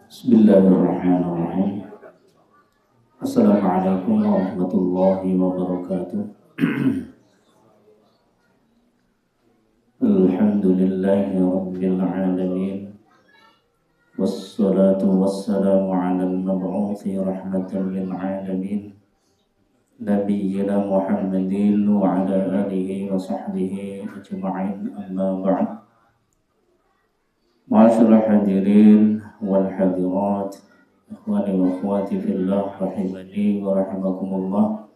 Bismillahirrahmanirrahim. Assalamualaikum warahmatullahi wabarakatuh. Alhamdulillahi rabbil alamin. Wassalatu wassalamu ala al-mab'uthi rahmatan lil alamin. Nabiyyina Muhammadin wa ala alihi wa sahbihi ajma'in, amma ba'd. Ma'asyiral hadirin wal hadirat, ikhwani wa akhwati fillah, rahimani wa rahimakumullah.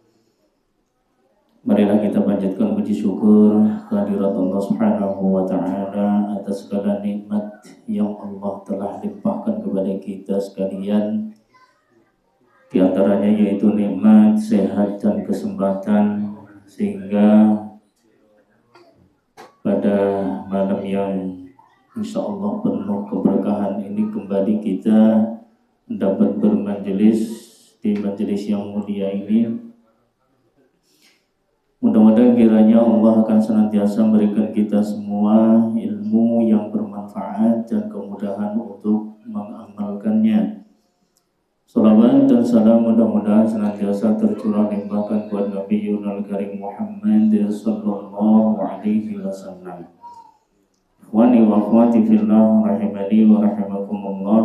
Marilah kita panjatkan puji syukur kehadirat Allah Subhanahu wa taala atas segala nikmat yang Allah telah limpahkan kepada kita sekalian. Di antaranya yaitu nikmat sehat dan kesempatan, sehingga pada malam yang insya Allah penuh keberkahan ini kembali kita dapat bermajelis di majelis yang mulia ini. Mudah-mudahan kiranya Allah akan senantiasa memberikan kita semua ilmu yang bermanfaat dan kemudahan untuk mengamalkannya. Salawat dan salam mudah-mudahan senantiasa tercurah limpahkan buat Nabi Yunus Karim Muhammad sallallahu alaihi wasallam. Ikhwani wa akhwati fillah, rahimani wa rahimakumullah.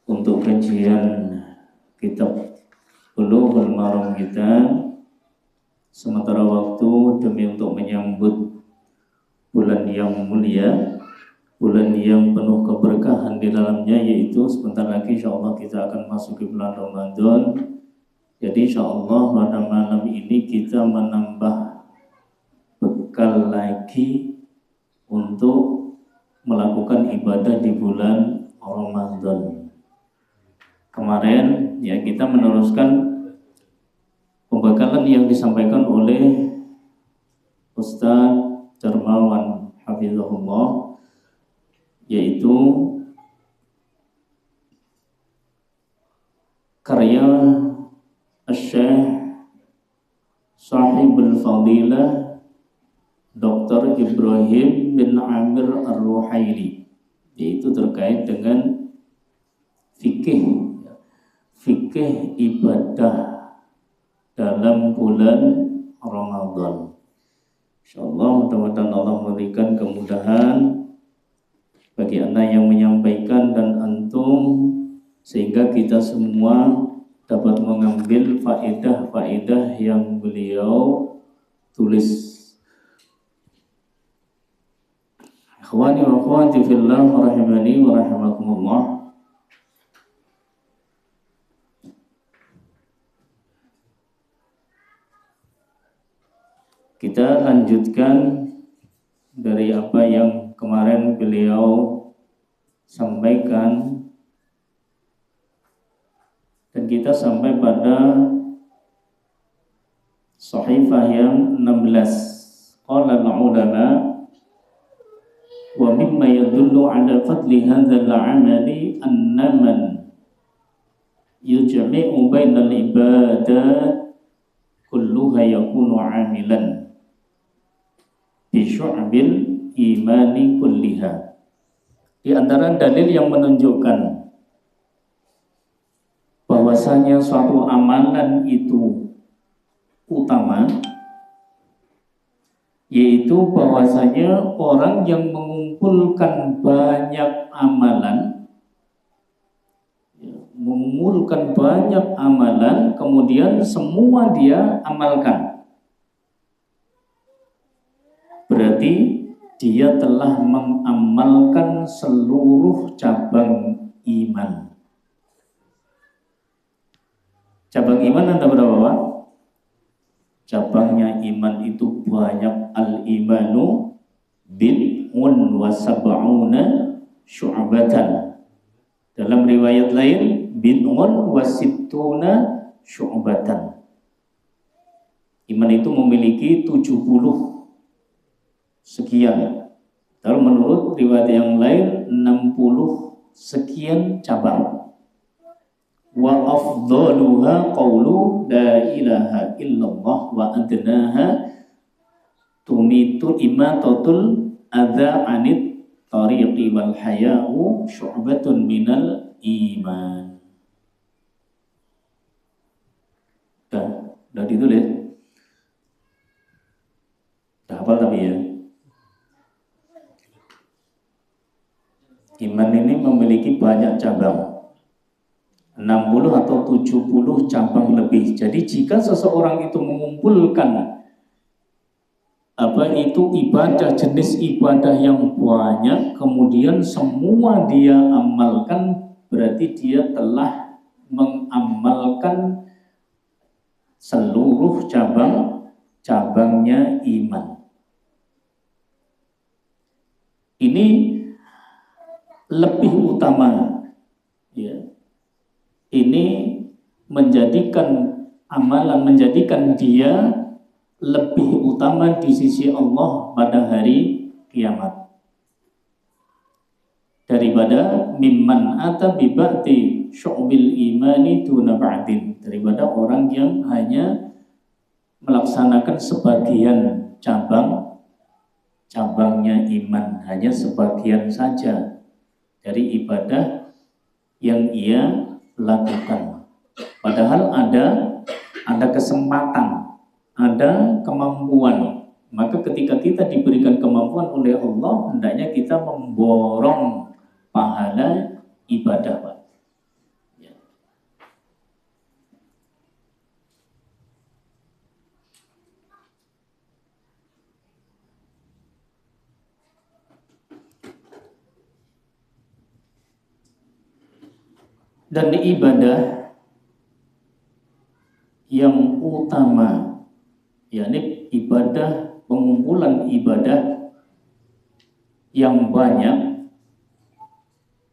Untuk kajian kitab Bulughul Maram kita, sementara waktu demi untuk menyambut bulan yang mulia, bulan yang penuh keberkahan di dalamnya, yaitu sebentar lagi insyaallah kita akan masuk ke bulan Ramadan. Jadi insyaallah pada malam ini kita menambah bekal lagi untuk melakukan ibadah di bulan Ramadan. Kemarin ya kita meneruskan pembekalan yang disampaikan oleh Ustaz Darmawan hafizahullah, yaitu karya Syekh Sahibul Fadilah Dr. Ibrahim bin Amir Ar-Ruhaili, yaitu terkait dengan fikih ibadah dalam bulan Ramadan. Insyaallah mudah-mudahan Allah memberikan kemudahan bagi anda yang menyampaikan dan antum, sehingga kita semua dapat mengambil faedah-faedah yang beliau tulis. Ikhwani wa akhwati fillah, rahimani wa rahimakumullah. Kita lanjutkan dari apa yang kemarin beliau sampaikan, dan kita sampai pada sahifah yang 16. Qala al-ulama wa mimma yadullu ala fadli hadzal amali anna man yujmi'u bainal ibadat kulluha yakunu amilan bi syu'bil imani kulliha. Di antara dalil yang menunjukkan bahwasanya suatu amalan itu utama, yaitu bahwasanya orang yang mengumpulkan banyak amalan, kemudian semua dia amalkan, berarti dia telah mengamalkan seluruh cabang iman. Cabang iman ada berapa, Pak? Cabangnya iman itu banyak. Al-imanu bid'un wa sab'una syu'batan. Dalam riwayat lain bid'un wa sittuna syu'batan. Iman itu memiliki 70 sekian. Kalau menurut riwayat yang lain 60 sekian cabang. Wa afdaluha qawlu la ilaha illallah wa adnaha tumitu imatatul adza anit tariqi wal haya'u syu'batun minal iman. Udah ditulis? Udah hafal tapi ya. Iman ini memiliki banyak cabang, 60 atau 70 cabang lebih. Jadi jika seseorang itu mengumpulkan ibadah, jenis ibadah yang banyak, kemudian semua dia amalkan, berarti dia telah mengamalkan seluruh cabangnya iman. Ini lebih utama, ya. Ini menjadikan dia lebih utama di sisi Allah pada hari kiamat daripada mimman ata bi ba'di syu'bil imani duna ba'din, daripada orang yang hanya melaksanakan sebagian cabangnya iman, hanya sebagian saja dari ibadah yang ia lakukan. Padahal ada kesempatan, ada kemampuan. Maka ketika kita diberikan kemampuan oleh Allah, hendaknya kita memborong pahala ibadah, Pak. Ya. Dan di ibadah yang utama, yakni ibadah, pengumpulan ibadah yang banyak,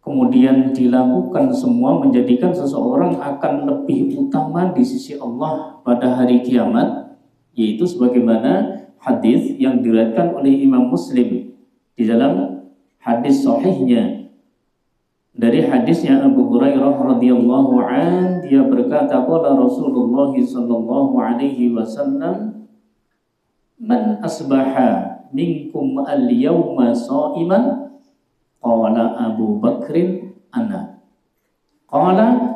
kemudian dilakukan semua, menjadikan seseorang akan lebih utama di sisi Allah pada hari kiamat, yaitu sebagaimana hadis yang diriwayatkan oleh Imam Muslim di dalam hadis sahihnya dari hadisnya Abu Hurairah radhiyallahu an, dia berkata, qala Rasulullah sallallahu alaihi wasallam, man asbaha minkum al-yawma sha'iman. Qala Abu Bakrin ana. Qala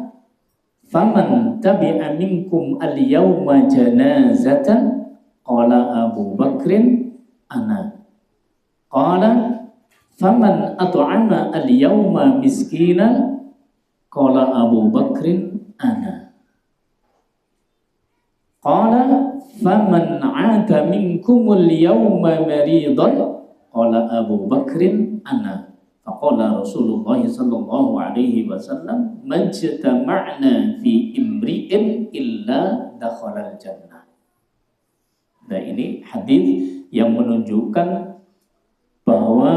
faman tabi'a minkum al-yawma janazatan. Qala Abu Bakrin ana. Qala faman at'ama al-yawma miskinan. Qala Abu Bakrin ana. Qala faman 'ada minkumul yawma maridan. Qala Abu Bakrin ana. Faqala Rasulullah sallallahu alaihi wasallam, majtama'na fi imri'in illa dakhalal jannah. Nah, ini hadis yang menunjukkan bahwa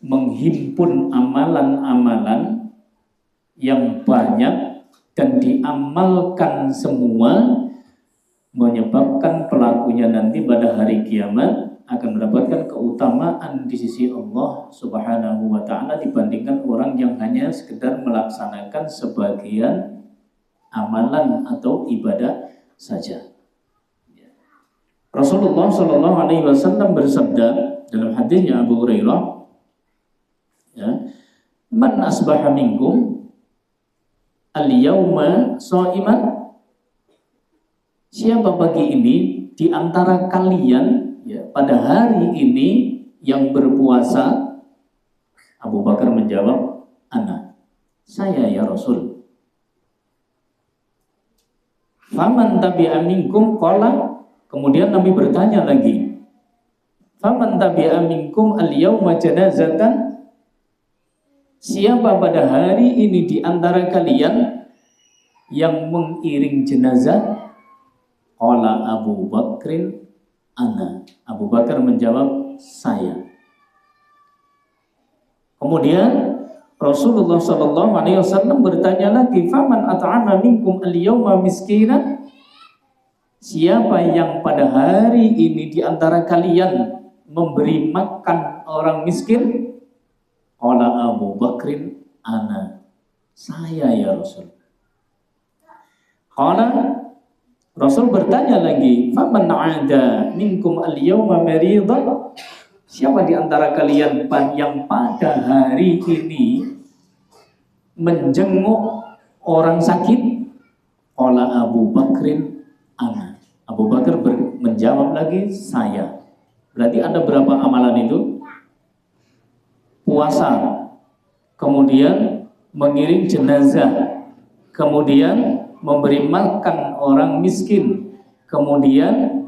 menghimpun amalan-amalan yang banyak dan diamalkan semua menyebabkan pelakunya nanti pada hari kiamat akan mendapatkan keutamaan di sisi Allah Subhanahu wa ta'ala dibandingkan orang yang hanya sekedar melaksanakan sebagian amalan atau ibadah saja. Rasulullah Shallallahu alaihi wasallam bersabda dalam hadisnya Abu Hurairah, ya, man asbaha minkum al-yawma sha'iman. Siapa pagi ini di antara kalian, ya, pada hari ini yang berpuasa? Abu Bakar menjawab, ana, saya ya Rasul. Faman tabi'a minkum, qala, kemudian Nabi bertanya lagi, faman tabi'a minkum al-yawma janazatan. Siapa pada hari ini di antara kalian yang mengiring jenazah? Qala Abu Bakrin ana. Abu Bakar menjawab, saya. Kemudian Rasulullah sallallahu alaihi wasallam bertanya lagi, faman at'ama minkum al-yawma miskinan. Siapa yang pada hari ini di antara kalian memberi makan orang miskin? Qala Abu Bakrin ana. Saya ya Rasul. Qala, Rasul bertanya lagi, faman 'ada minkum al-yawma maridan. Siapa di antara kalian yang pada hari ini menjenguk orang sakit? Qala Abu Bakrin ana. Abu Bakar menjawab lagi, saya. Berarti ada berapa amalan itu? Puasa, kemudian mengiring jenazah, kemudian memberi makan orang miskin, kemudian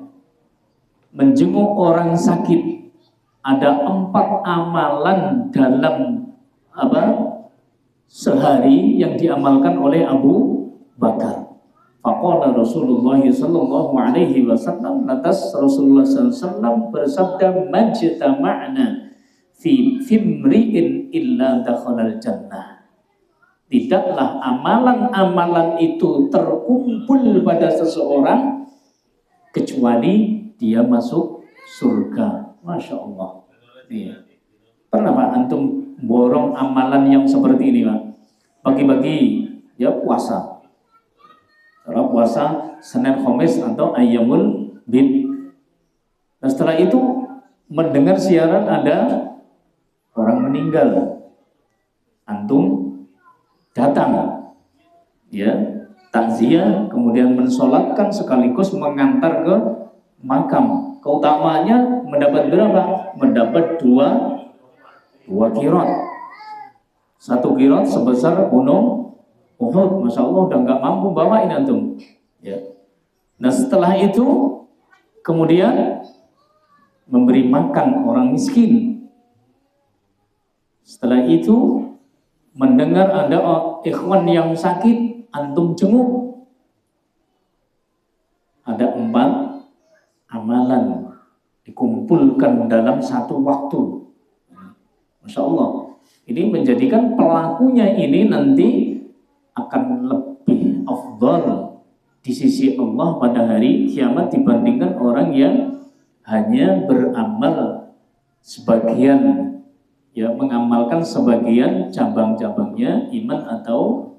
menjenguk orang sakit. Ada 4 amalan dalam sehari yang diamalkan oleh Abu Bakar. Faqala Rasulullah sallallahu alaihi wasallam, lantas Rasulullah sallallahu bersabda, majtama'na fi fimri'in illa dakhalal jannah. Tidaklah amalan-amalan itu terkumpul pada seseorang kecuali dia masuk surga. Masya Allah. Iya. Pernah Pak antum borong amalan yang seperti ini Pak? Bagi-bagi ya puasa. Kalau puasa Senin Khamis atau Ayyamul Bid. Nah setelah itu mendengar siaran ada orang meninggal. Antum datang ya, takziah, kemudian mensolatkan sekaligus mengantar ke makam. Keutamaannya mendapat berapa? Mendapat 2 qirot. 1 qirot sebesar gunung Uhud. Masya Allah udah nggak mampu bawain antum. Ya. Nah setelah itu kemudian memberi makan orang miskin. Setelah itu mendengar ada ikhwan yang sakit, antum jenguk. Ada 4 amalan dikumpulkan dalam satu waktu. Masya Allah. Ini menjadikan pelakunya ini nanti akan lebih afdal di sisi Allah pada hari kiamat dibandingkan orang yang hanya beramal sebagian, ya mengamalkan sebagian cabang-cabangnya iman atau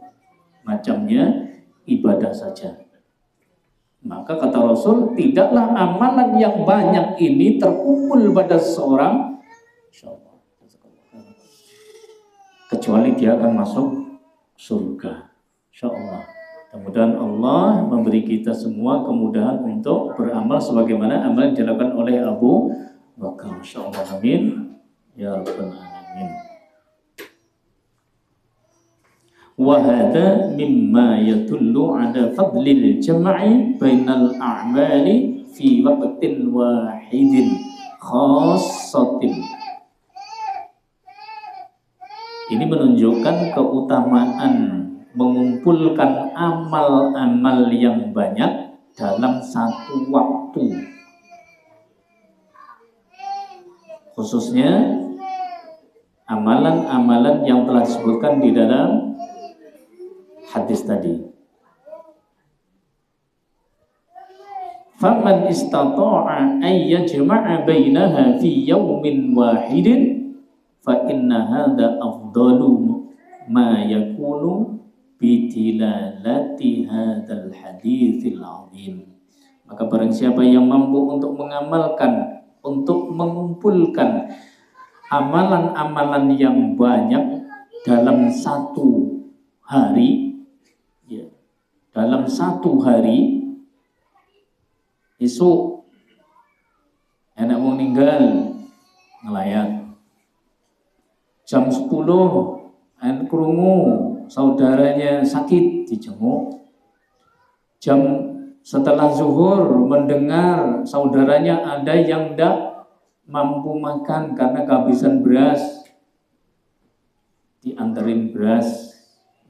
macamnya ibadah saja. Maka kata Rasul, tidaklah amalan yang banyak ini terkumpul pada seseorang kecuali dia akan masuk surga. InsyaAllah. Mudah-mudahan Allah memberi kita semua kemudahan untuk beramal sebagaimana amal yang dilakukan oleh Abu Bakar. InsyaAllah. Amin. Ya Rabbal Alamin. وهذا مما يدل على فضل الجمع بين الأعمال في وقت واحد خاصة. Ini menunjukkan keutamaan mengumpulkan amal-amal yang banyak dalam satu waktu. Khususnya amalan-amalan yang telah disebutkan di dalam hadis tadi. Faman istata'a ay yajma'a bainaha fi yawmin wahidin fa inna hadha afdalu ma yakunu bi tilalati hadzal haditsil azim. Maka barang siapa yang mampu untuk mengamalkan, untuk mengumpulkan amalan-amalan yang banyak dalam satu hari, dalam satu hari, esok enak mau meninggal ngelayat, jam 10 enak krungu saudaranya sakit dijenguk, jam setelah zuhur mendengar saudaranya ada yang tidak mampu makan karena kehabisan beras, dianterin beras,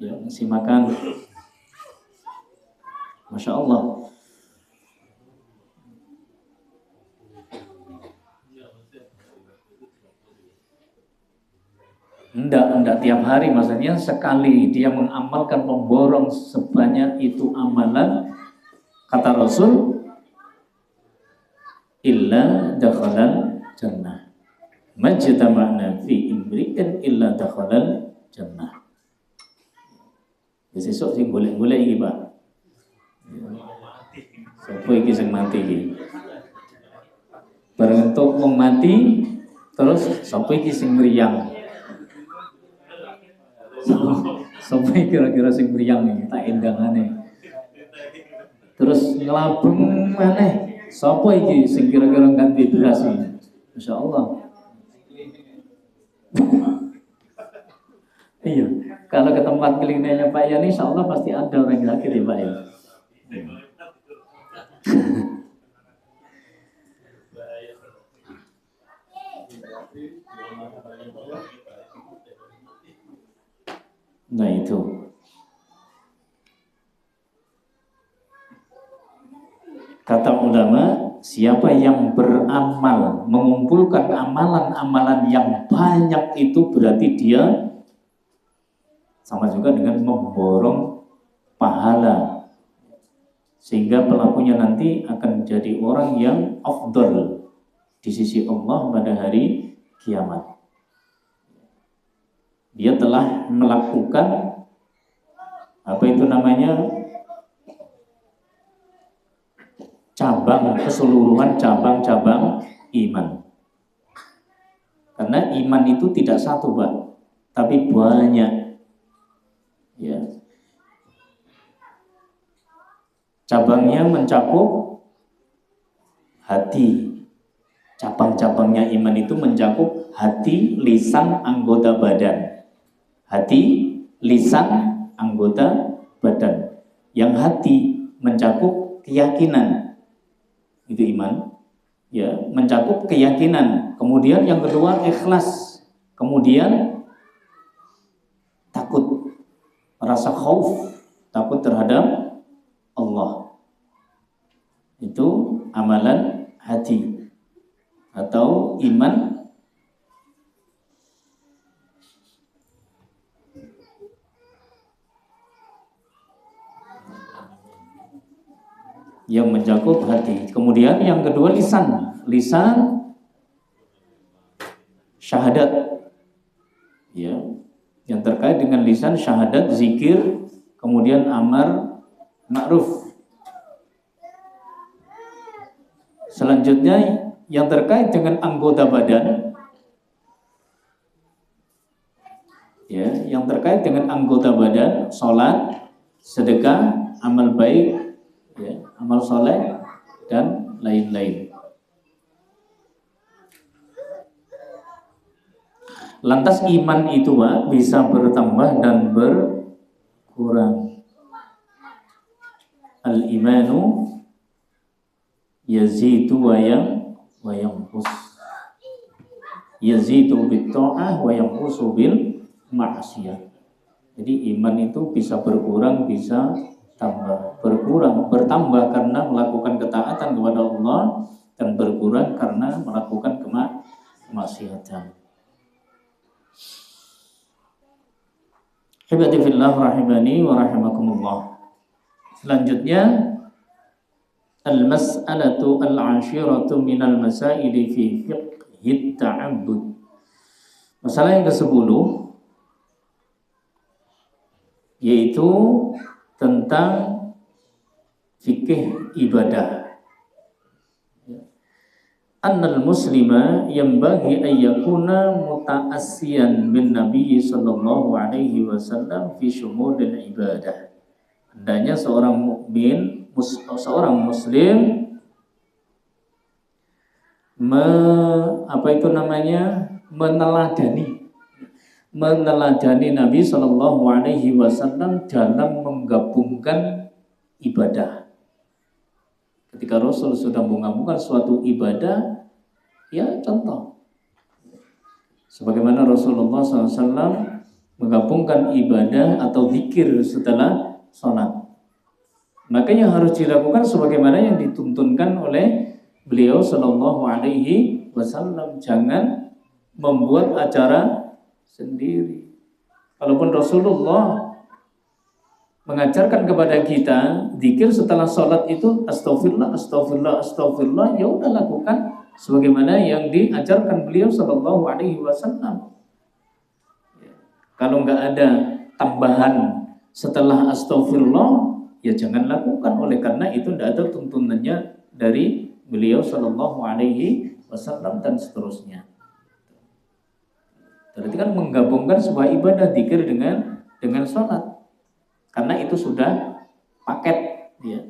ya ngasih makan. Masya Allah. Enggak tiap hari, maksudnya sekali dia mengamalkan, memborong sebanyak itu amalan, kata Rasul, illa dakhalal jannah. Majtama'na fi imri'in illa dakhalal jannah. Besok sing golek-golek iki, Pak. Sopo iki sing mati iki? Bareng entuk wong mati Terus sapa iki sing mriyang? Sapa kira-kira sing mriyang nih tak endangane. Terus ngelabeng maneh. Sapa iki sing kira-kira ganti beras iki? Masyaallah. Iya, kalau ke tempat kliniknya Pak Yani, insya Allah pasti ada orang yang sakit ya Pak ya. Nah itu. Kata ulama, siapa yang beramal, mengumpulkan amalan-amalan yang banyak itu berarti dia sama juga dengan memborong pahala. Sehingga pelakunya nanti akan menjadi orang yang afdal di sisi Allah pada hari kiamat. Dia telah melakukan apa itu namanya, keseluruhan cabang-cabang iman. Karena iman itu tidak satu Pak, tapi banyak. Ya. Cabangnya mencakup hati. Cabang-cabangnya iman itu mencakup hati, lisan, anggota badan. Hati, lisan, anggota badan. Yang hati mencakup keyakinan. Itu iman, ya, mencakup keyakinan. Kemudian yang kedua ikhlas. Kemudian takut, rasa khauf, takut terhadap Allah. Itu amalan hati atau iman. Yang mencakup hati. Kemudian yang kedua lisan. Lisan syahadat. Ya, yang terkait dengan lisan syahadat, zikir, kemudian amar ma'ruf. Selanjutnya yang terkait dengan anggota badan. Ya, yang terkait dengan anggota badan, salat, sedekah, amal baik, ya, amal soleh dan lain-lain. Lantas iman itu Pak bisa bertambah dan berkurang. Al-imanu yazidu wa yanqus. Yazidu bit-ta'ah wa yanqusu bil ma'siyah. Jadi iman itu bisa berkurang, bisa tambah. Berkurang, bertambah karena melakukan ketaatan kepada Allah, dan berkurang karena melakukan kemaksiatan. Hibati fillah rahimani wa rahimakumullah. Selanjutnya al-mas'alatu al-ashiratu minal masaili fi fiqhi ta'abbud. Masalah yang ke-10 yaitu tentang fikih ibadah. Annal muslima yanbaghi an yakuna muta'assiyan bin Nabi sallallahu alaihi wasallam fi syumulil ibadah. Hendaknya seorang mukmin, seorang muslim meneladani Nabi sallallahu alaihi wasallam dalam menggabungkan ibadah. Ketika Rasul sudah menggabungkan suatu ibadah, ya contoh. Sebagaimana Rasulullah SAW menggabungkan ibadah atau zikir setelah sholat. Maka yang harus dilakukan sebagaimana yang dituntunkan oleh beliau Sallallahu Alaihi Wasallam. Jangan membuat acara sendiri. Walaupun Rasulullah mengajarkan kepada kita zikir setelah sholat itu astagfirullah, astagfirullah, astagfirullah, ya udah lakukan sebagaimana yang diajarkan beliau Sallallahu Alaihi Wasallam. Kalau nggak ada tambahan setelah astagfirullah, ya jangan lakukan, oleh karena itu tidak ada tuntunannya dari beliau Sallallahu Alaihi Wasallam dan seterusnya. Berarti kan menggabungkan sebuah ibadah dzikir dengan sholat, karena itu sudah paket. Ya.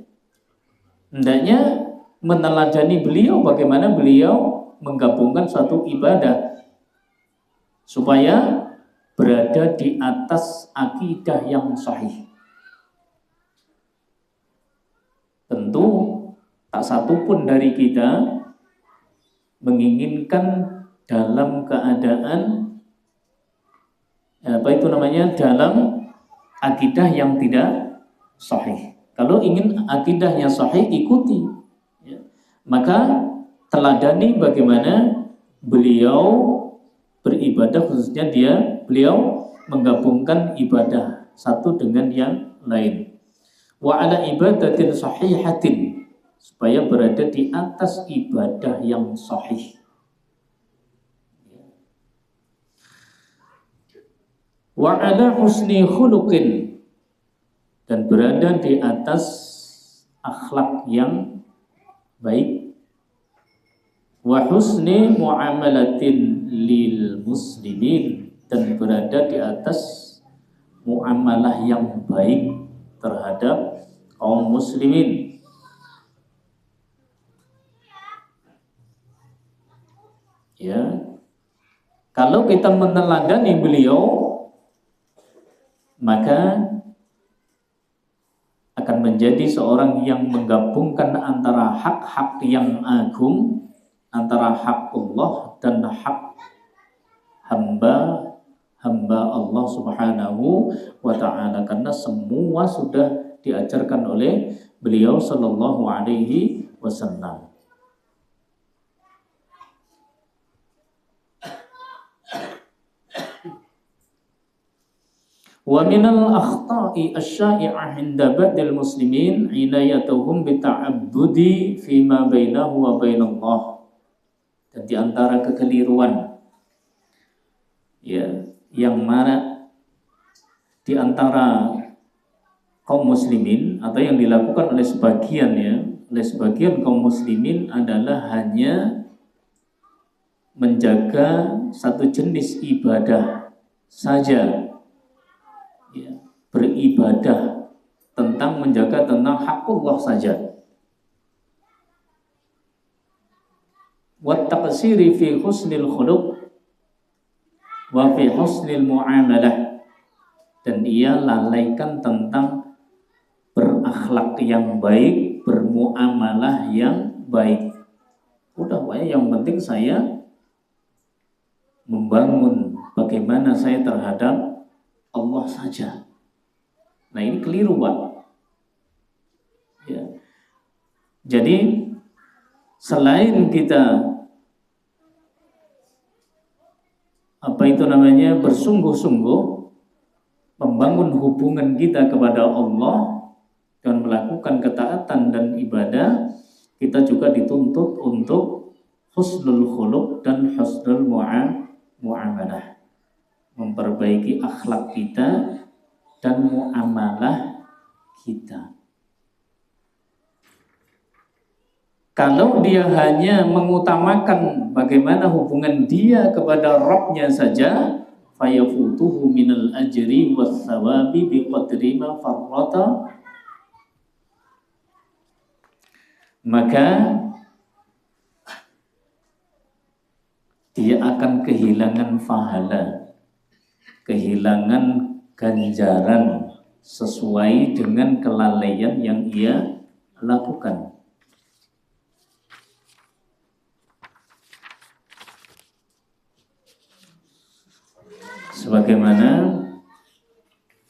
Hendaknya meneladani beliau bagaimana beliau menggabungkan suatu ibadah supaya berada di atas akidah yang sahih. Tentu tak satu pun dari kita menginginkan dalam keadaan dalam akidah yang tidak sahih. Kalau ingin akidahnya sahih, ikuti, ya. Maka teladani bagaimana beliau beribadah, khususnya beliau menggabungkan ibadah satu dengan yang lain. Wa ala ibadatin sahihatin, supaya berada di atas ibadah yang sahih. Wa ala husni khuluqin, dan berada di atas akhlak yang baik. Wa husni muamalatin lil muslimin, dan berada di atas muamalah yang baik terhadap kaum muslimin. Ya. Kalau kita meneladani beliau, maka akan menjadi seorang yang menggabungkan antara hak-hak yang agung, antara hak Allah dan hak hamba Allah Subhanahu wa ta'ala, karena semua sudah diajarkan oleh beliau sallallahu alaihi wasallam. Wa minal akhta'i asy-syai'ah 'inda ba'dil muslimin inayatuhum bita'abbudi fima bainahu wa bainallah. Dan di antara kekeliruan, ya, yang mana di antara kaum muslimin atau yang dilakukan oleh sebagian kaum muslimin adalah hanya menjaga satu jenis ibadah saja. Ya, beribadah menjaga tentang hak Allah saja. Wa taqsiri fi husnil khuluq wa fi husnil muamalah, dan ia lalaikan tentang berakhlak yang baik, bermuamalah yang baik. Udah, yang penting saya membangun bagaimana saya terhadap Allah saja. Nah, ini keliru, Pak. Ya. Jadi selain kita bersungguh-sungguh membangun hubungan kita kepada Allah dan melakukan ketaatan dan ibadah, kita juga dituntut untuk husnul khuluq dan husnul muamalah, memperbaiki akhlak kita dan muamalah kita. Kalau dia hanya mengutamakan bagaimana hubungan dia kepada Rabb-nya saja, fayafutuhu minal ajri was thawabi biqadri ma farrata, maka dia akan kehilangan pahala, kehilangan ganjaran sesuai dengan kelalaian yang ia lakukan. Sebagaimana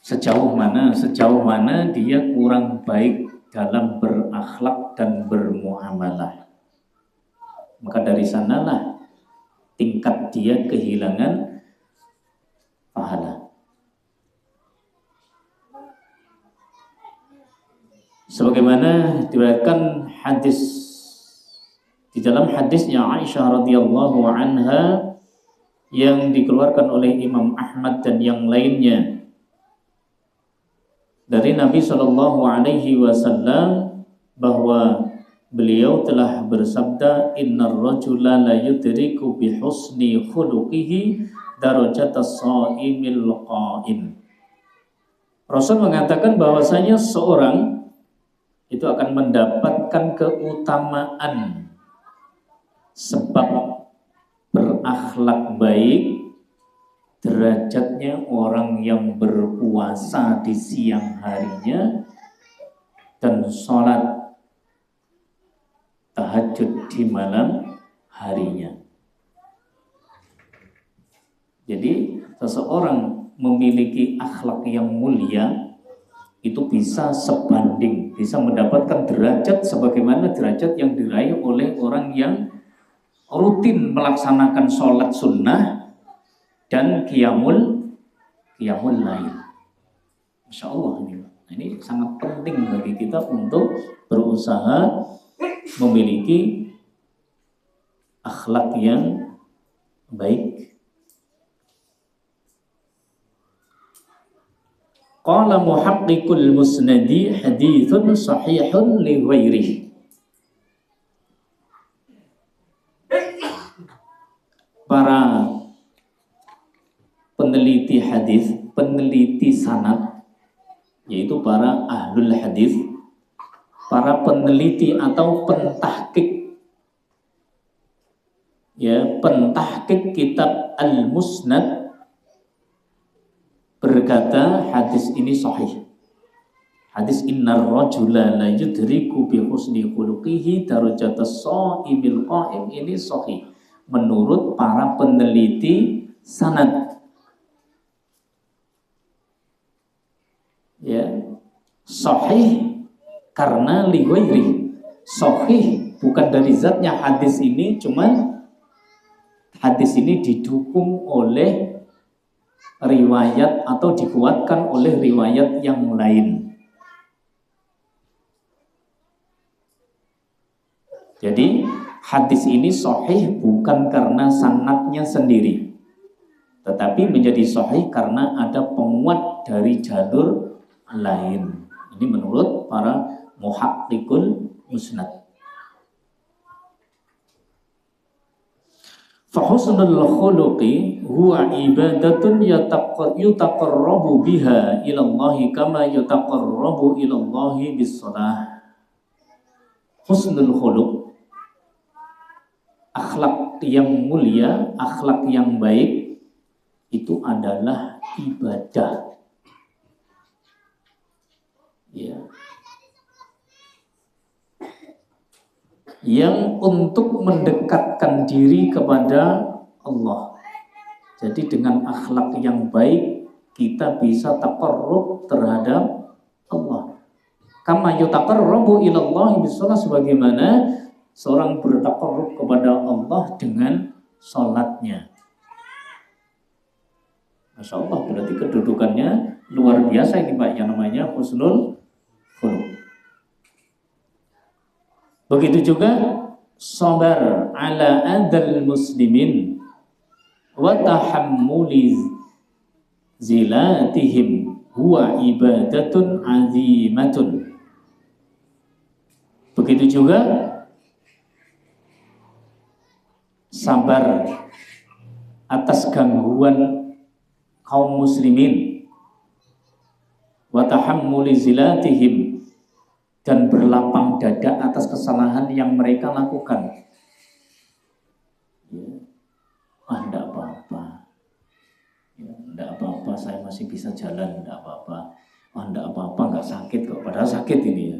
sejauh mana dia kurang baik dalam berakhlak dan bermuamalah, maka dari sanalah tingkat dia kehilangan pahala. Sebagaimana diriwayatkan hadis di dalam hadisnya Aisyah radhiyallahu anha yang dikeluarkan oleh Imam Ahmad dan yang lainnya dari Nabi Shallallahu Alaihi Wasallam, bahwa beliau telah bersabda, innar rajula la yudriku bi husni khuluqihi darajatas shaimil qaim. Rasul mengatakan bahwasanya seorang itu akan mendapatkan keutamaan sebab berakhlak baik derajatnya orang yang berpuasa di siang harinya dan sholat tahajud di malam harinya. Jadi seseorang memiliki akhlak yang mulia itu bisa sebanding, bisa mendapatkan derajat sebagaimana derajat yang diraih oleh orang yang rutin melaksanakan sholat sunnah dan qiyamul lail. Masya Allah, ini sangat penting bagi kita untuk berusaha memiliki akhlak yang baik. Qala muhaqqiqul musnadi hadithun sahihun li ghairihi. Para peneliti hadis, peneliti sanad, yaitu para ahlul hadis, para peneliti atau pentahqiq, ya, pentahqiq kitab Al-Musnad berkata hadis ini sahih. Hadis innar rajula la yudriku bi husni khuluqihi darajatas shaimil qaim ini sahih menurut para peneliti sanad. Ya, sahih karena li ghairi. Sahih bukan dari zatnya hadis ini, cuman hadis ini didukung oleh riwayat atau dikuatkan oleh riwayat yang lain. Jadi hadis ini sahih bukan karena sanadnya sendiri, tetapi menjadi sahih karena ada penguat dari jalur lain. Ini menurut para muhaqqiqul musnad. Fahusnul khuluqi huwa ibadatun yutaqarrabu biha ilallahi kama yutaqarrabu ilallahi bis-shalah. Husnul khuluq, akhlak yang mulia, akhlak yang baik itu adalah ibadah. Ya. Yang untuk mendekatkan diri kepada Allah. Jadi dengan akhlak yang baik kita bisa taqarrub terhadap Allah. Kama yutaqarrabu ilallahi bis-shalah, sebagaimana seorang bertaqarrub kepada Allah dengan salatnya. Masya Allah, berarti kedudukannya luar biasa ini Pak, yang namanya husnul khuluq. Begitu juga sabar ala adal muslimin wa tahammuli zilatihim huwa ibadatun azimatun. Begitu juga sabar atas gangguan kaum muslimin, wa tahammuli zilatihim, dan berlapang dada atas kesalahan yang mereka lakukan. Enggak apa-apa, enggak apa-apa, saya masih bisa jalan, enggak apa-apa. Enggak apa-apa, enggak sakit kok, padahal sakit ini ya.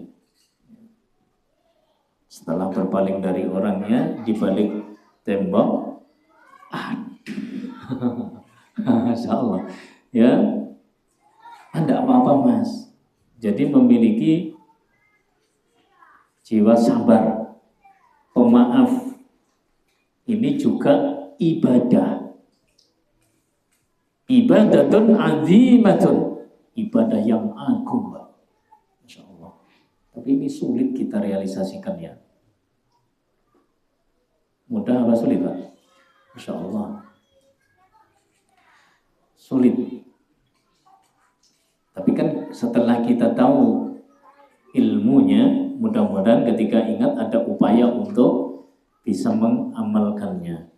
Setelah berpaling dari orangnya, dibalik tembok, Masya Allah, ya, enggak apa-apa mas. Jadi memiliki jiwa sabar, pemaaf, ini juga ibadah. Ibadatun azimatun, ibadah yang agung, Masya Allah. Tapi ini sulit kita realisasikan ya. Mudah apa sulit Pak? Masya Allah, sulit. Tapi kan setelah kita tahu ilmunya, mudah-mudahan ketika ingat ada upaya untuk bisa mengamalkannya.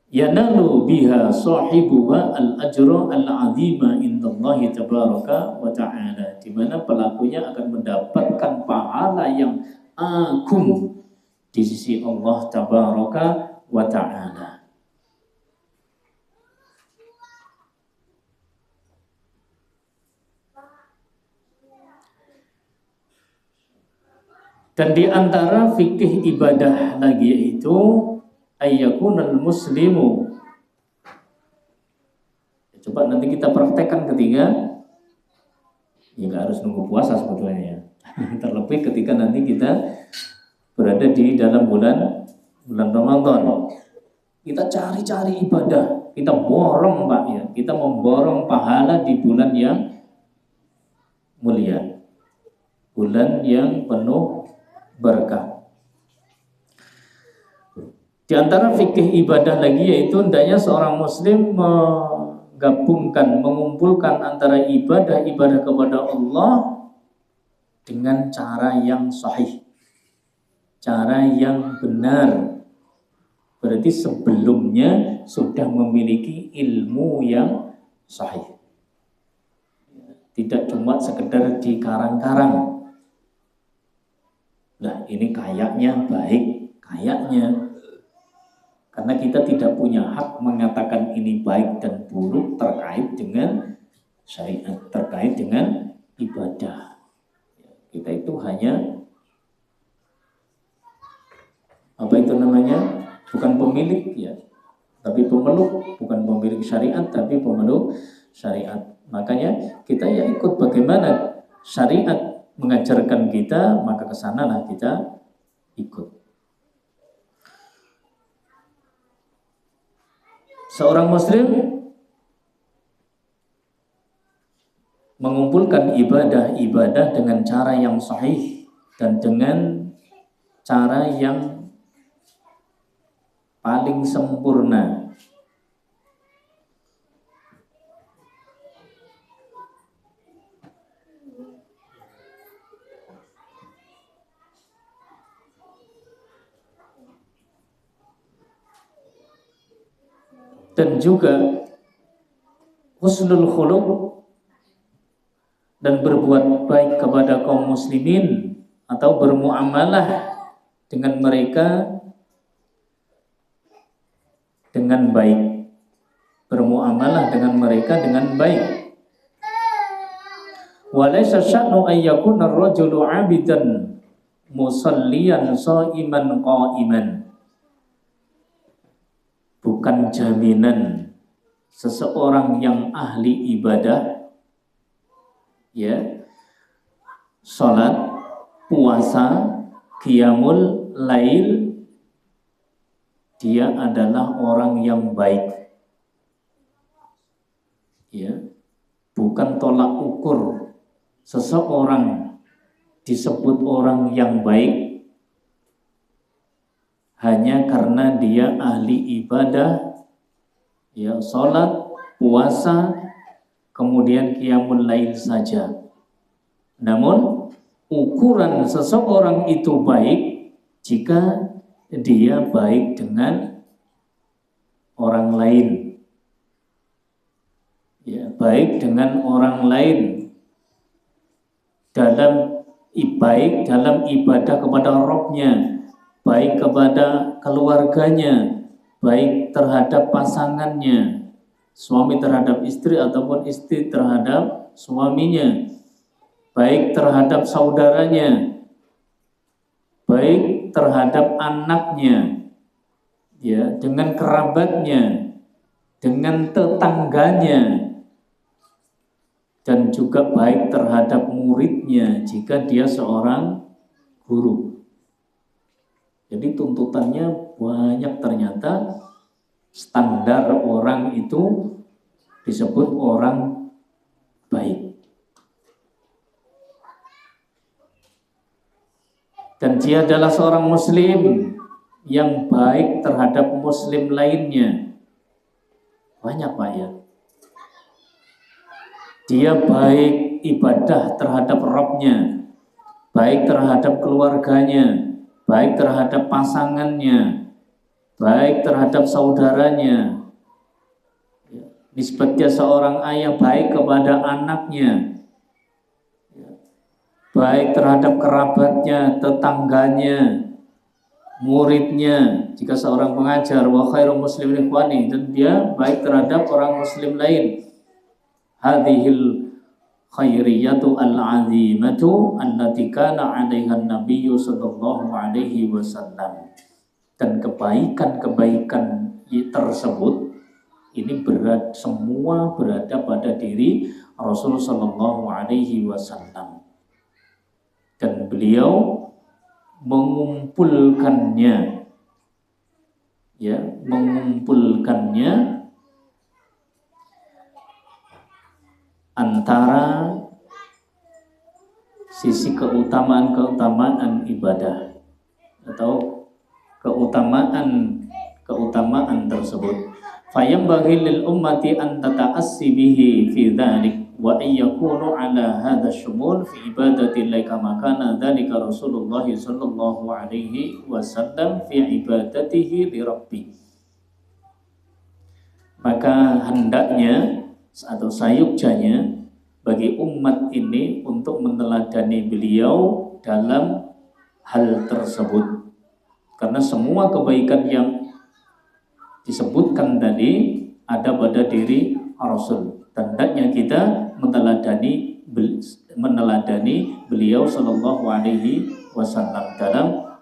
yanalu biha sahibuha al-ajra al-'azima indallahi tabaraka wa ta'ala, di mana pelakunya akan mendapatkan pahala yang agung di sisi Allah tabaraka wa ta'ala. Dan di antara fikih ibadah lagi yaitu ayyakunal muslimu. Coba nanti kita praktekkan ketika, ya nggak harus nunggu puasa sebetulnya ya. Terlebih ketika nanti kita berada di dalam bulan Ramadan. Kita cari-cari ibadah, kita borong Pak ya, kita memborong pahala di bulan yang mulia, bulan yang penuh berkah. Di antara fikih ibadah lagi yaitu hendaknya seorang muslim menggabungkan, mengumpulkan antara ibadah-ibadah kepada Allah dengan cara yang sahih, cara yang benar. Berarti sebelumnya sudah memiliki ilmu yang sahih, tidak cuma sekedar dikarang-karang. Nah ini kayaknya baik, kayaknya, karena kita tidak punya hak mengatakan ini baik dan buruk terkait dengan syariat, terkait dengan ibadah. Kita itu hanya apa itu namanya, bukan pemilik ya, tapi pemeluk, bukan pemilik syariat tapi pemeluk syariat. Makanya kita ya ikut bagaimana syariat mengajarkan kita, maka kesanalah kita ikut. Seorang muslim mengumpulkan ibadah-ibadah dengan cara yang sahih dan dengan cara yang paling sempurna. Dan juga husnul khuluq dan berbuat baik kepada kaum muslimin atau bermuamalah dengan mereka dengan baik, bermuamalah dengan mereka dengan baik. Walaysa sya'nu an yakuna ar-rajulu 'abidan musalliyan sha'iman qa'iman. Bukan jaminan seseorang yang ahli ibadah ya, salat, puasa, qiyamul lail, dia adalah orang yang baik. Ya, bukan tolak ukur seseorang disebut orang yang baik hanya karena dia ahli ibadah, ya, salat, puasa, kemudian qiyamul lail saja. Namun ukuran seseorang itu baik jika dia baik dengan orang lain, ya, baik dengan orang lain dalam baik dalam ibadah kepada Rabb-nya, baik kepada keluarganya, baik terhadap pasangannya, suami terhadap istri ataupun istri terhadap suaminya, baik terhadap saudaranya, baik terhadap anaknya, ya, dengan kerabatnya, dengan tetangganya, dan juga baik terhadap muridnya jika dia seorang guru. Jadi tuntutannya banyak ternyata. Standar orang itu disebut orang baik. Dan dia adalah seorang muslim yang baik terhadap muslim lainnya. Banyak Pak ya. Dia baik ibadah terhadap Rabb-nya, baik terhadap keluarganya, baik terhadap pasangannya, baik terhadap saudaranya, nisbatnya seorang ayah baik kepada anaknya, baik terhadap kerabatnya, tetangganya, muridnya. Jika seorang pengajar, wa khairul muslimin ikhwani, dan dia baik terhadap orang muslim lain. Hadhil khairiyatu al-azimatu allati kana 'alaiha an-nabiyyu sallallahu alaihi wasallam. Dan kebaikan-kebaikan tersebut ini semua berada pada diri Rasul sallallahu alaihi wasallam. Dan beliau mengumpulkannya antara sisi keutamaan ibadah atau keutamaan tersebut. Fayambaghi lil ummati an tata'assi bihi fi dzalik wa yakunu ala hadha syumul fi ibadatillahi kama kana dzalika Rasulullah sallallahu alaihi wasallam fi ibadatihi li rabbih. Maka hendaknya atau sayugjanya bagi umat ini untuk meneladani beliau dalam hal tersebut, karena semua kebaikan yang disebutkan tadi ada pada diri Rasul. Hendaknya kita meneladani beliau sallallahu alaihi wasallam dalam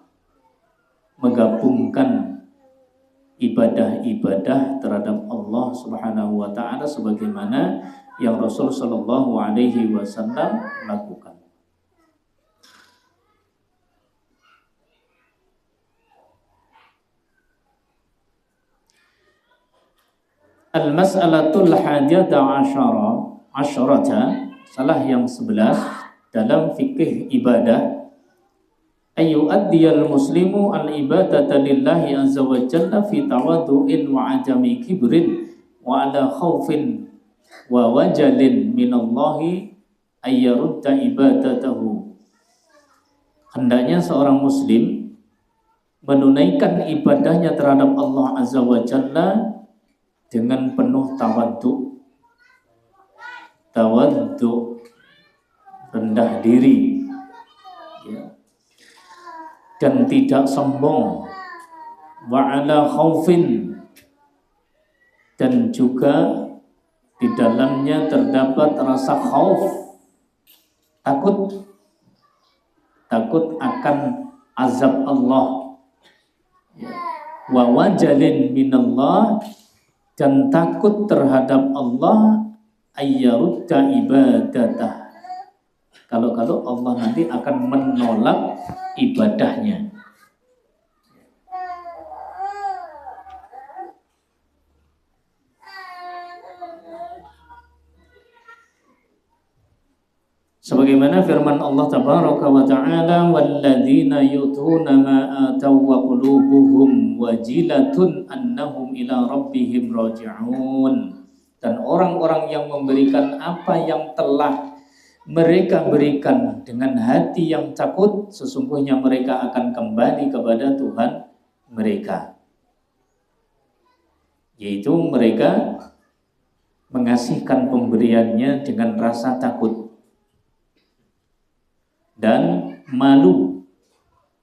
menggabungkan ibadah-ibadah terhadap Allah Subhanahu wa taala sebagaimana yang Rasul sallallahu alaihi wasallam lakukan. Al-mas'alatul hadiyata asyarata, salah yang 11 dalam fikih ibadah, ayu addiyal muslimu al-ibadata lillahi azza wa jalla fi tawaddu'in wa ajami kibrin wa ala khawfin wa wajalin minallahi ayyarudda ibadatahu. Hendaknya seorang muslim menunaikan ibadahnya terhadap Allah azza wa jalla dengan penuh tawaddu, rendah diri, dan tidak sombong, wa ala khaufin, dan juga di dalamnya terdapat rasa khauf, takut akan azab Allah, wa wajalin minallah, dan takut terhadap Allah ayyarudda ibadatah, kalau Allah nanti akan menolak ibadahnya. Sebagaimana firman Allah tabaraka wa ta'ala, walladzina yutuna ma ataw wa qulubuhum wajilatun annahum ila rabbihim raji'un. Dan orang-orang yang memberikan apa yang telah mereka berikan dengan hati yang takut, sesungguhnya mereka akan kembali kepada Tuhan mereka. Yaitu mereka mengasihkan pemberiannya dengan rasa takut dan malu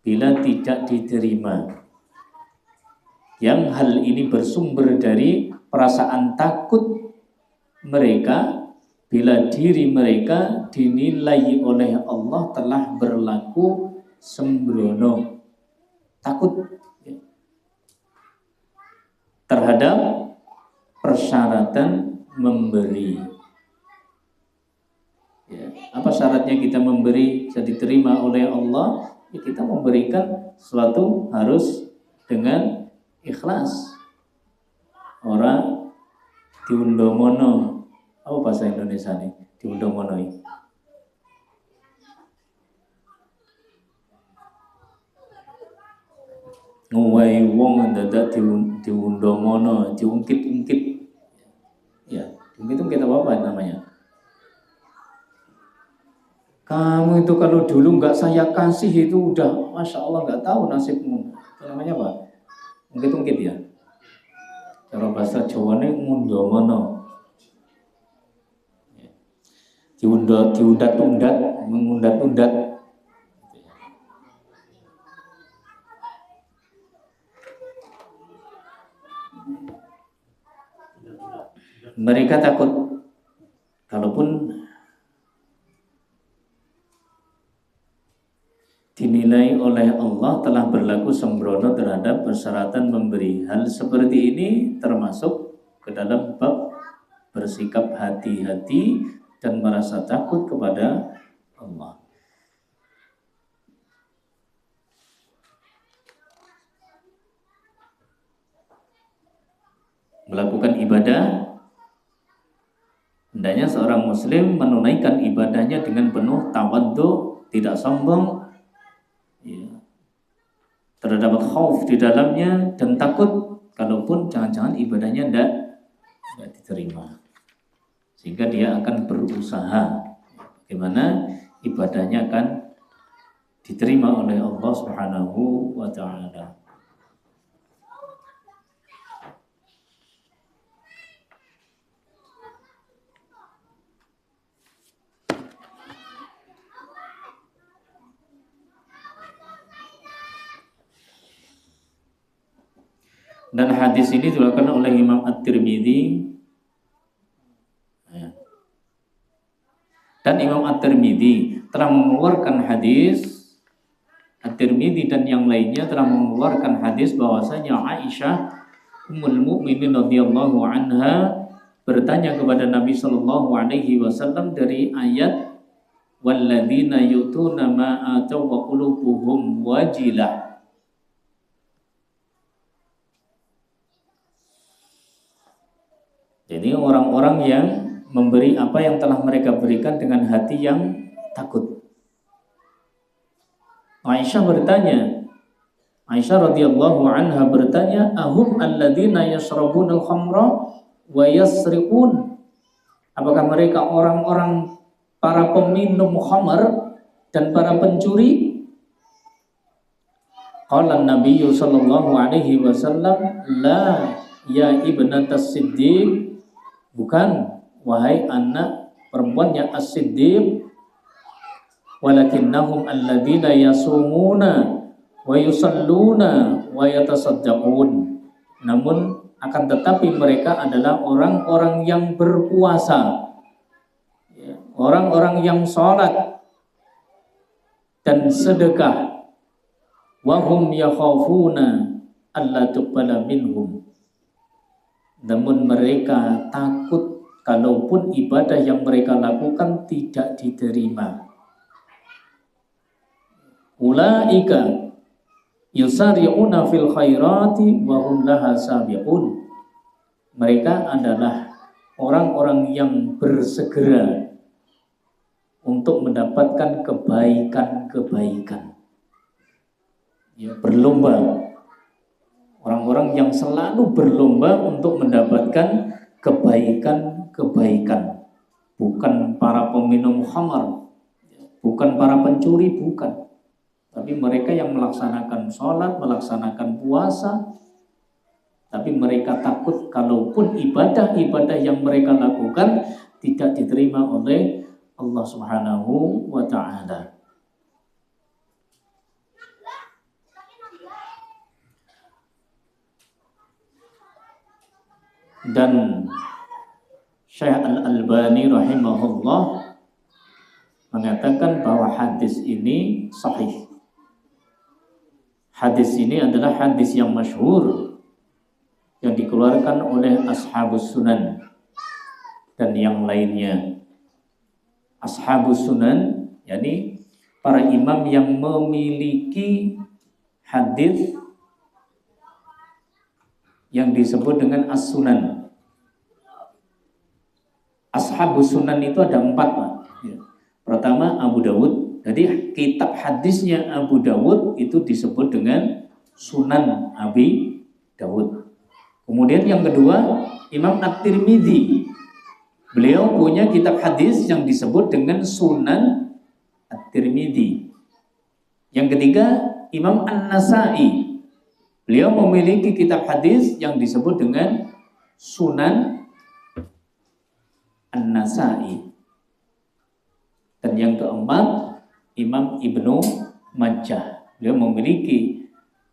bila tidak diterima. Yang hal ini bersumber dari perasaan takut mereka bila diri mereka dinilai oleh Allah telah berlaku sembrono, takut terhadap persyaratan memberi. Apa syaratnya kita memberi bisa diterima oleh Allah? Ya, kita memberikan sesuatu harus dengan ikhlas. Orang diundomono, apa bahasa Indonesia nih? Diundomono ini. Nguwai wong dadak diundomono, diungkit-ungkit. Ya, diungkit-ungkit apa namanya? Kamu itu kalau dulu nggak saya kasih itu udah, masya Allah nggak tahu nasibmu. Itu namanya apa? ungkit-ungkit ya. Cara bahasa Jawane ngundomono. Diundat-undat, mengundat-undat. Mereka takut kalaupun dinilai oleh Allah telah berlaku sembrono terhadap persyaratan memberi. Hal seperti ini termasuk ke dalam bab bersikap hati-hati dan merasa takut kepada Allah. Melakukan ibadah, hendaknya seorang muslim menunaikan ibadahnya dengan penuh tawadhu, tidak sombong, ya, terdapat khauf di dalamnya dan takut kalaupun jangan-jangan ibadahnya tidak diterima, sehingga dia akan berusaha bagaimana ibadahnya akan diterima oleh Allah Subhanahu wa ta'ala. Dan hadis ini diriwayatkan oleh Imam At-Tirmidzi. Dan Imam At-Tirmidzi telah mengeluarkan hadis, At-Tirmidzi dan yang lainnya telah mengeluarkan hadis bahwasanya Aisyah Ummul Mukminin radhiyallahu anha bertanya kepada Nabi sallallahu alaihi wasallam dari ayat walladzina yutuna ma ataw wa qulubuhum wajilah. Jadi orang-orang yang memberi apa yang telah mereka berikan dengan hati yang takut. Aisyah bertanya, Aisyah radhiyallahu anha bertanya, ahum alladzina yashrabuna al-khamra wa yasriqun? Apakah mereka orang-orang para peminum khamar dan para pencuri? Qala an-nabiy sallallahu alaihi wasallam, la ya ibnatas siddiq. Bukan, wahai anak perempuannya As-Siddiq, walakinnahum alladzina yasumuna wa yusalluna wa yatasaddaqun. Namun akan tetapi mereka adalah orang-orang yang berpuasa, orang-orang yang sholat dan sedekah. Wa hum yakhafuna alla tuqbala minhum. Namun mereka takut kalaupun ibadah yang mereka lakukan tidak diterima. Ulaika yusari'una fil khairati wa hum laha sabiqun. Mereka adalah orang-orang yang bersegera untuk mendapatkan kebaikan-kebaikan. Ya, berlomba. Orang-orang yang selalu berlomba untuk mendapatkan kebaikan-kebaikan. Bukan para peminum khamar, bukan para pencuri, bukan. Tapi mereka yang melaksanakan sholat, melaksanakan puasa. Tapi mereka takut kalaupun ibadah-ibadah yang mereka lakukan tidak diterima oleh Allah Subhanahu wa ta'ala. Dan Syekh Al-Albani rahimahullah mengatakan bahwa hadis ini sahih. Hadis ini adalah hadis yang masyhur yang dikeluarkan oleh Ashabus Sunan dan yang lainnya. Ashabus Sunan, yakni para imam yang memiliki hadis yang disebut dengan As-Sunan. Ashabus Sunan itu ada 4, Pak. Pertama Abu Dawud. Jadi kitab hadisnya Abu Dawud itu disebut dengan Sunan Abi Dawud. Kemudian yang kedua Imam At-Tirmidzi. Beliau punya kitab hadis yang disebut dengan Sunan At-Tirmidzi. Yang ketiga Imam An-Nasai. Beliau memiliki kitab hadis yang disebut dengan Sunan An-Nasa'i. Dan yang keempat, Imam Ibnu Majah. Beliau memiliki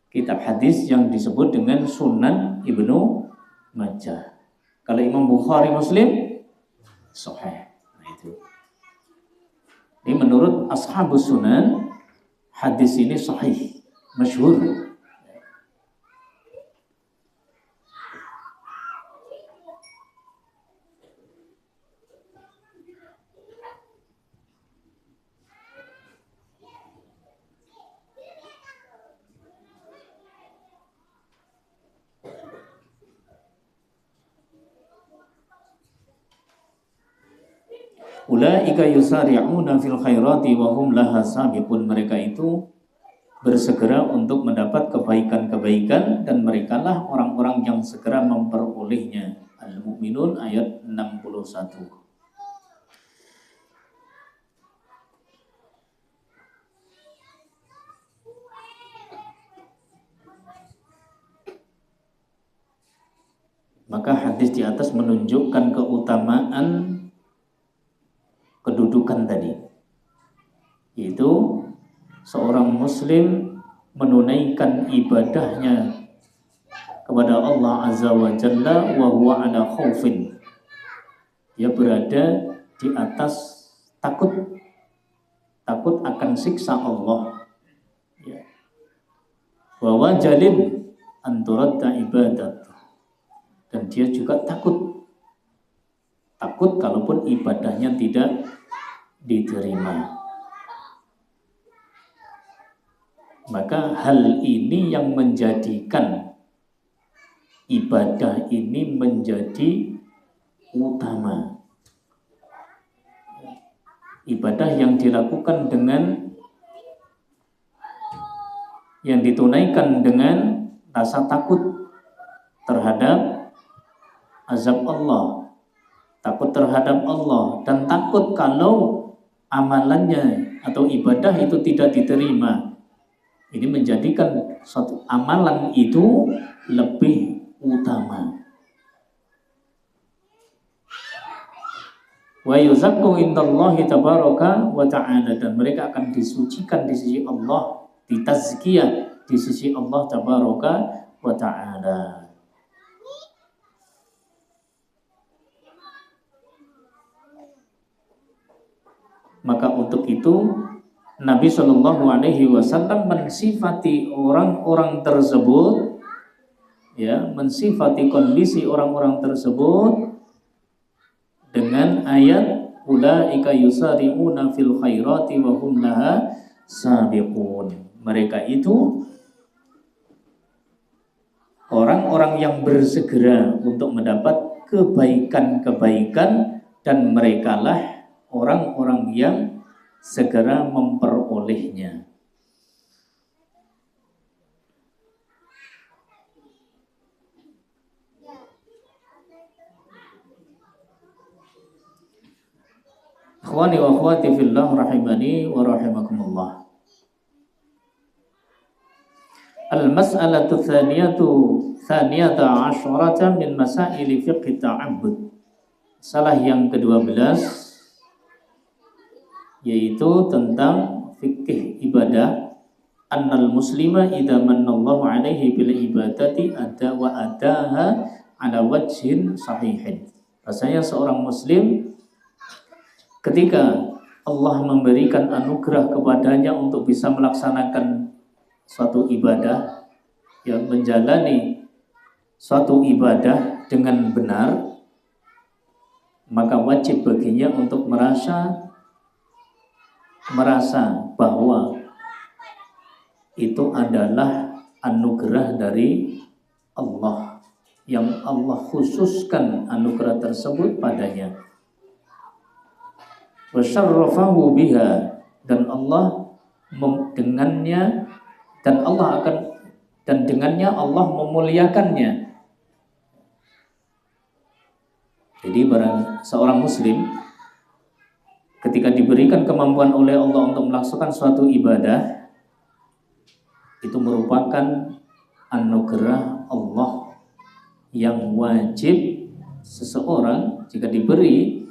kitab hadis yang disebut dengan Sunan Ibnu Majah. Kalau Imam Bukhari Muslim, sahih. Nah, itu. Ini menurut Ashabus Sunan, hadis ini sahih, masyhur. Ulaika yusari'una fil khairati wa hum laha sabiqun. Mereka itu bersegera untuk mendapat kebaikan-kebaikan dan merekalah orang-orang yang segera memperolehnya. Al-Mu'minun ayat 61. Maka hadis di atas menunjukkan keutamaan kedudukan tadi, yaitu seorang muslim menunaikan ibadahnya kepada Allah Azza wa Jalla wa huwa ala khaufin. Dia berada di atas takut akan siksa Allah, ya. Wa wajalin an turadda ibadat. Dan dia juga takut kalaupun ibadahnya tidak diterima. Maka hal ini yang menjadikan ibadah ini menjadi utama. Ibadah yang dilakukan dengan, yang ditunaikan dengan rasa takut terhadap azab Allah, takut terhadap Allah, dan takut kalau amalannya atau ibadah itu tidak diterima. Ini menjadikan suatu amalan itu lebih utama. Wa yuzakku indallahi tabaraka wa ta'ala. Dan mereka akan disucikan di sisi Allah, ditazkiyah di sisi Allah tabaraka wa ta'ala. Maka untuk itu Nabi Shallallahu Alaihi Wasallam mensifati orang-orang tersebut, ya, mensifati kondisi orang-orang tersebut dengan ayat ulaika yusari'una fil khairati wa hum laha sabiqun. Mereka itu orang-orang yang bersegera untuk mendapat kebaikan-kebaikan dan merekalah orang-orang yang segera memperolehnya. Ikhwani wa akhwati fillah rahimani wa rahimakumullah. Al-mas'alatu thaniyata asyrata min masaili fiqh ta'abbud. Salah yang ke-12 yaitu tentang fikih ibadah. Annal muslima idza manallahu alaihi bil ibadati ada wa adaha ala wajhin sahihin. Rasanya seorang muslim ketika Allah memberikan anugerah kepadanya untuk bisa melaksanakan suatu ibadah, yang menjalani suatu ibadah dengan benar, maka wajib baginya untuk merasa bahwa itu adalah anugerah dari Allah, yang Allah khususkan anugerah tersebut padanya. Wa syarrafahu biha, dan Allah dengannya, dan dengannya Allah memuliakannya. Jadi barang seorang muslim ketika diberikan kemampuan oleh Allah untuk melaksanakan suatu ibadah, itu merupakan anugerah Allah yang wajib seseorang jika diberi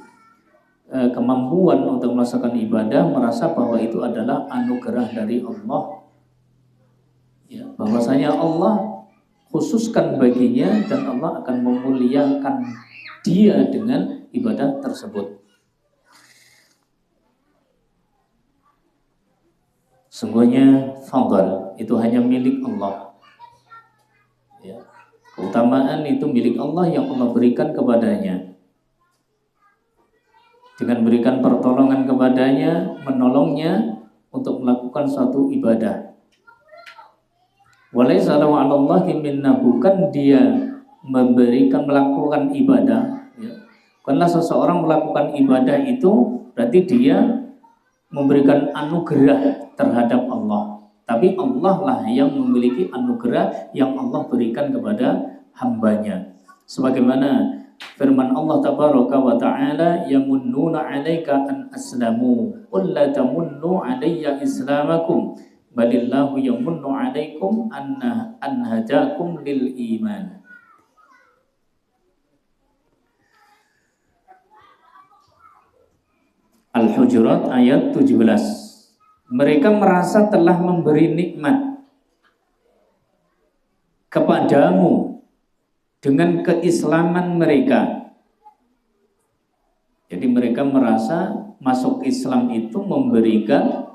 kemampuan untuk melaksanakan ibadah merasa bahwa itu adalah anugerah dari Allah, ya, bahwasanya Allah khususkan baginya dan Allah akan memuliakan dia dengan ibadah tersebut. Sungguhnya fadl itu hanya milik Allah, ya. Keutamaan itu milik Allah yang Allah berikan kepadanya. Dengan berikan pertolongan kepadanya, menolongnya untuk melakukan suatu ibadah. Walaysa 'alallahi minna, bukan dia melakukan ibadah, ya. Karena seseorang melakukan ibadah itu berarti dia memberikan anugerah terhadap Allah. Tapi Allah lah yang memiliki anugerah yang Allah berikan kepada hambanya. Sebagaimana firman Allah tabaraka wa ta'ala, yamunnuna 'alaika an aslamu qul la tamunnu 'alayya islamakum balillahu yamunnu 'alaikum an hadakum lil iman. Al-Hujurat ayat 17. Mereka merasa telah memberi nikmat kepadamu dengan keislaman mereka. Jadi mereka merasa masuk Islam itu memberikan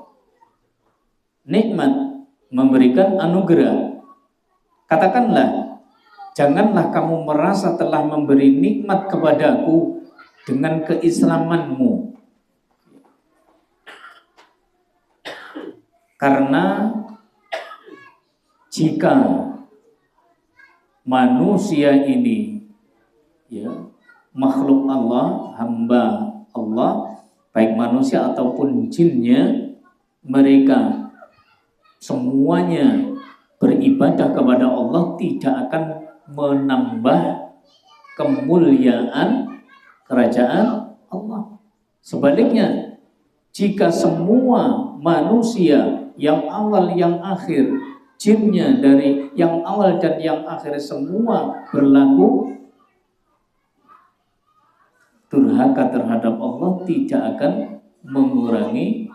nikmat, memberikan anugerah. Katakanlah, janganlah kamu merasa telah memberi nikmat kepadaku dengan keislamanmu. Karena jika manusia ini, ya, makhluk Allah, hamba Allah, baik manusia ataupun jinnya, mereka semuanya beribadah kepada Allah, tidak akan menambah kemuliaan kerajaan Allah. Sebaliknya, jika semua manusia yang awal yang akhir, jinnya dari yang awal dan yang akhir semua berlaku durhaka terhadap Allah, tidak akan mengurangi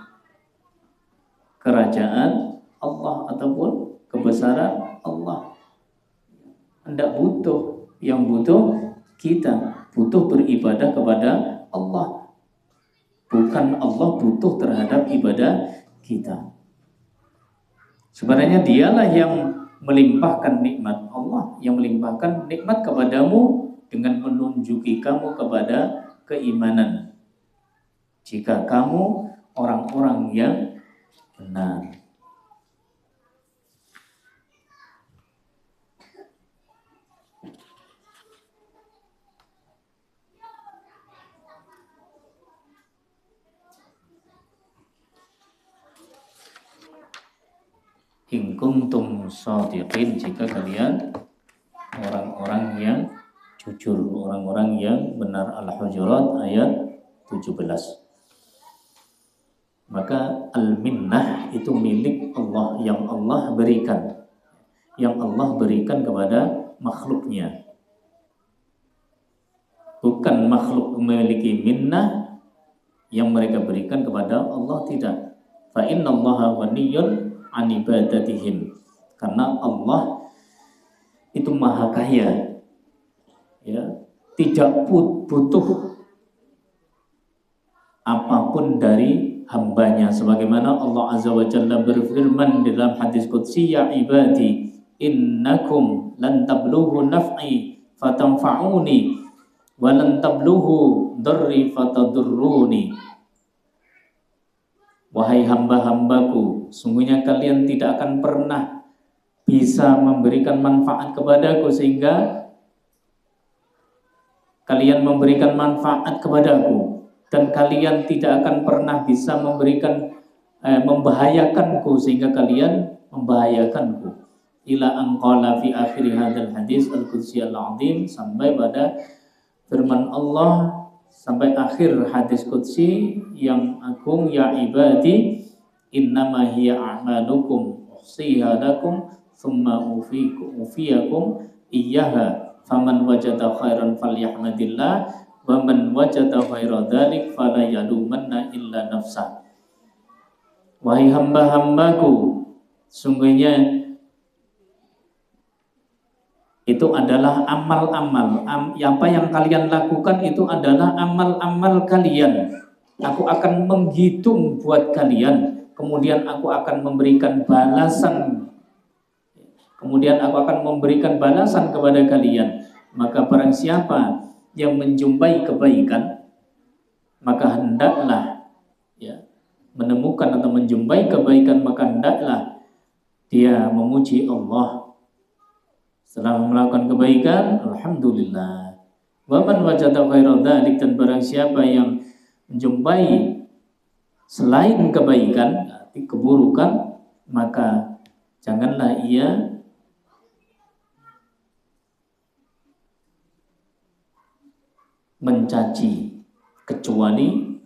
kerajaan Allah ataupun kebesaran Allah. Tidak butuh, yang butuh kita, butuh beribadah kepada Allah, bukan Allah butuh terhadap ibadah kita. Sebenarnya dialah yang melimpahkan nikmat, Allah yang melimpahkan nikmat kepadamu dengan menunjuki kamu kepada keimanan. Jika kamu orang-orang yang benar. In kuntum shadiqin, jika kalian orang-orang yang jujur, orang-orang yang benar. Al-Hujurat ayat 17. Maka al-minnah itu milik Allah, yang Allah berikan, yang Allah berikan kepada makhluknya. Bukan makhluk memiliki minnah yang mereka berikan kepada Allah, tidak. Fa innallaha ghaniyyun an ibadatihim, karena Allah itu maha kaya, ya, tidak butuh apapun dari hambanya. Sebagaimana Allah Azza wa Jalla berfirman dalam hadis qudsi, ya ibadi innakum lan tablughu naf'i fatanfa'uni wa lan tablughu darri fatadurruni. Wahai hamba-hambaku, sungguhnya kalian tidak akan pernah bisa memberikan manfaat kepadaku sehingga kalian memberikan manfaat kepadaku, dan kalian tidak akan pernah bisa memberikan membahayakanku sehingga kalian membahayakanku. Ila anqala fi akhir hadzal hadis al-qudsi al-azim, sampai pada firman Allah, sampai akhir hadis qudsi yang agung, ya ibadi innama hiya a'malukum uhsiha lakum thumma ufiyakum iyyaha faman wajada khairan falyahmadillah wa man wajada ghaira dzalik fala yalumanna illa nafsah. Wahai hamba-hambaku, sungguhnya itu adalah amal-amal. Apa yang kalian lakukan itu adalah amal-amal kalian. Aku akan menghitung buat kalian, kemudian aku akan memberikan balasan. Kemudian aku akan memberikan balasan kepada kalian. Maka barang siapa yang menjumpai kebaikan, maka hendaklah menemukan atau menjumpai kebaikan, maka hendaklah dia memuji Allah. Setelah melakukan kebaikan, alhamdulillah. Wa man wajada ghaira dzalik, dan barang siapa yang menjumpai selain kebaikan, keburukan, maka janganlah ia mencaci kecuali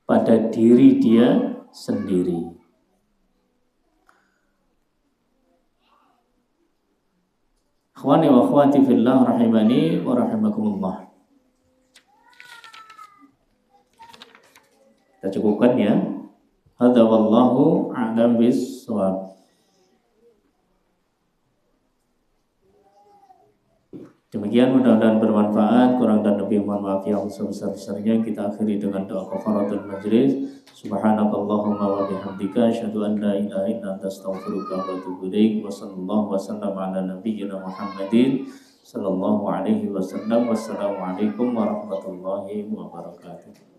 pada diri dia sendiri. Akhwani wa akhwati fillah rahimani wa rahimakumullah. Kita cukupkan ya. Hadza wallahu a'lam bis-shawab. Demikian, mudah-mudahan bermanfaat. Kurang dan lebih mohon maaf yang sebesar-besarnya. Kita akhiri dengan doa kafaratul majlis. Subhanakallahumma wa bihamdika asyhadu an la ilaha illa anta astaghfiruka wa atubu ilaik. Wa sallallahu wasallam ala nabiyyina Muhammadin sallallahu alaihi wasallam. Wassalamualaikum warahmatullahi wabarakatuh.